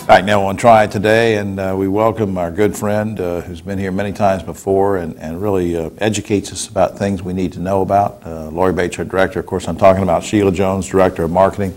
Back now on Triad today, and we welcome our good friend who's been here many times before and really educates us about things we need to know about. Lori Bates, our director. Of course, I'm talking about Sheila Jones, director of marketing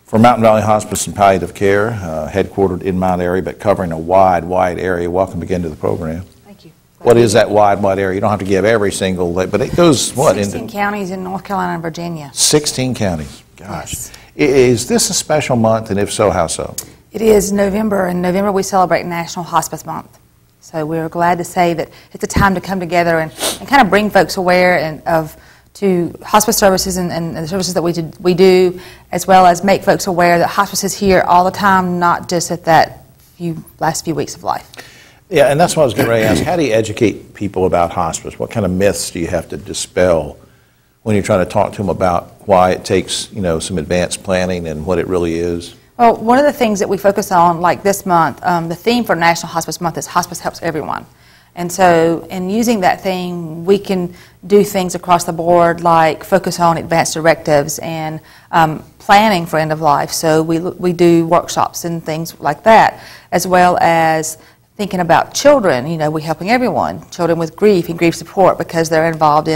for Mountain Valley Hospice and Palliative Care, headquartered in Mount Airy, but covering a wide area. Welcome again to the program. Thank you. What is that wide area? You don't have to give every single, but it goes, what? 16 counties in North Carolina and Virginia. 16 counties. Gosh. Yes. Is this a special month, and if so, how so? It is November. In November, we celebrate National Hospice Month. So we're glad to say that it's a time to come together and kind of bring folks aware to hospice services and the services that we do, as well as make folks aware that hospice is here all the time, not just at that last few weeks of life. Yeah, and that's what I was getting ready to ask. How do you educate people about hospice? What kind of myths do you have to dispel when you're trying to talk to them about why it takes, some advanced planning and what it really is? Well, one of the things that we focus on, like this month, the theme for National Hospice Month is Hospice Helps Everyone. And so in using that theme, we can do things across the board like focus on advanced directives and planning for end of life. So we do workshops and things like that, as well as thinking about children. We're helping everyone, children with grief and grief support, because they're involved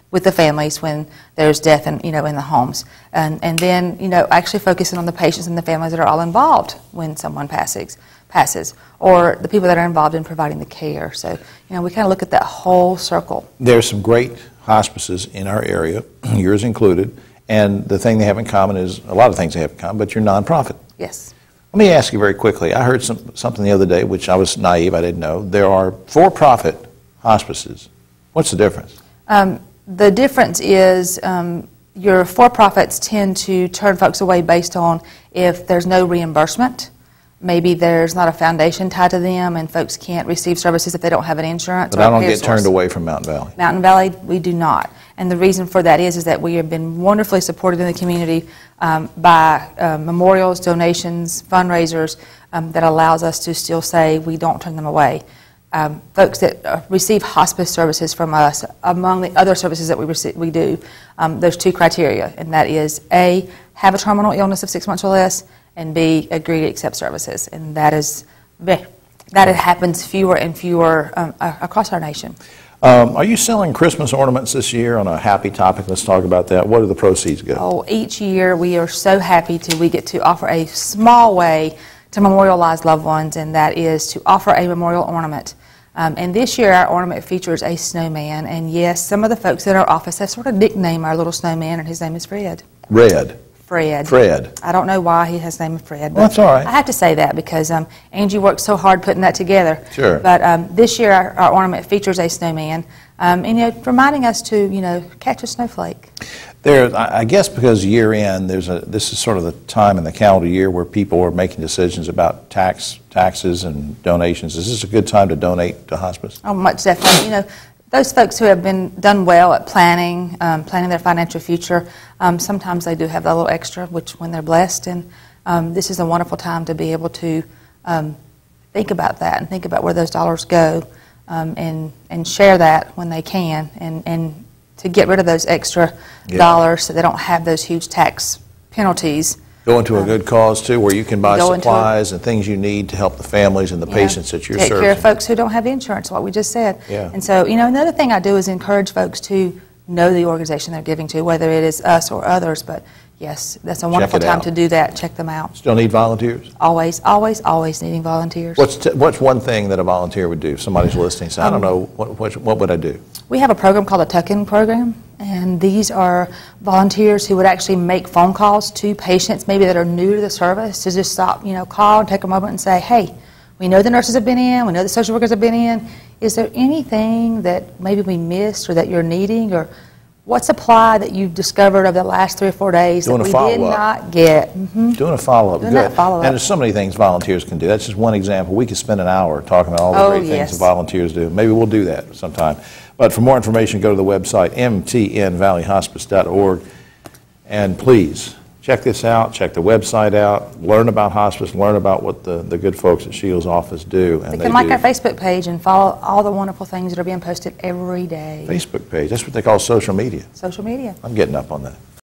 with the families when there's death in the homes. And then, actually focusing on the patients and the families that are all involved when someone passes, or the people that are involved in providing the care. So, we kind of look at that whole circle. There's some great hospices in our area, yours included, and the thing they have in common is, a lot of things they have in common, but you're nonprofit. Yes. Let me ask you very quickly. I heard something the other day, which I was naive, I didn't know. There are for-profit hospices. What's the difference? The difference is your for-profits tend to turn folks away based on if there's no reimbursement. Maybe there's not a foundation tied to them and folks can't receive services if they don't have an insurance. But I don't get turned away from Mountain Valley. Mountain Valley, we do not. And the reason for that is that we have been wonderfully supported in the community by memorials, donations, fundraisers that allows us to still say we don't turn them away. Folks that receive hospice services from us, among the other services that we do, there's two criteria, and that is A, have a terminal illness of 6 months or less, and B, agree to accept services. And that happens fewer and fewer across our nation. Are you selling Christmas ornaments this year on a happy topic? Let's talk about that. Where do the proceeds go? Oh, each year we are so happy we get to offer a small way to memorialize loved ones, and that is to offer a memorial ornament. And this year our ornament features a snowman, and yes, some of the folks in our office have sort of nicknamed our little snowman, and his name is Fred. Fred. I don't know why he has the name of Fred. But well, that's all right. I have to say that because Angie worked so hard putting that together. Sure. But this year our ornament features a snowman, and reminding us to catch a snowflake. I guess because year end, this is sort of the time in the calendar year where people are making decisions about taxes and donations. Is this a good time to donate to hospice? Oh, much definitely. Those folks who have done well at planning their financial future, sometimes they do have a little extra, which when they're blessed, and this is a wonderful time to be able to think about that and think about where those dollars go, and share that when they can, and to get rid of those extra dollars so they don't have those huge tax penalties. Go into a good cause, too, where you can buy supplies and things you need to help the families and the patients that you're serving. Take care of folks who don't have insurance, what we just said. Yeah. And so, another thing I do is encourage folks to know the organization they're giving to, whether it is us or others. But, yes, that's a wonderful time to do that. Check them out. Still need volunteers? Always, always, always needing volunteers. What's one thing that a volunteer would do? Somebody's listening, so I don't know, what would I do? We have a program called a tuck-in program, and these are volunteers who would actually make phone calls to patients maybe that are new to the service to just stop, call and take a moment and say, hey, we know the nurses have been in, we know the social workers have been in. Is there anything that maybe we missed or that you're needing, or what supply that you've discovered over the last 3 or 4 days that we did not get? Mm-hmm. Doing a follow-up, good. And there's so many things volunteers can do. That's just one example. We could spend an hour talking about all the great things that volunteers do. Maybe we'll do that sometime. But for more information, go to the website, mtnvalleyhospice.org. And please, check this out, check the website out, learn about hospice, learn about what the good folks at Sheila's office do. And they can like our Facebook page and follow all the wonderful things that are being posted every day. Facebook page, that's what they call social media. Social media. I'm getting up on that.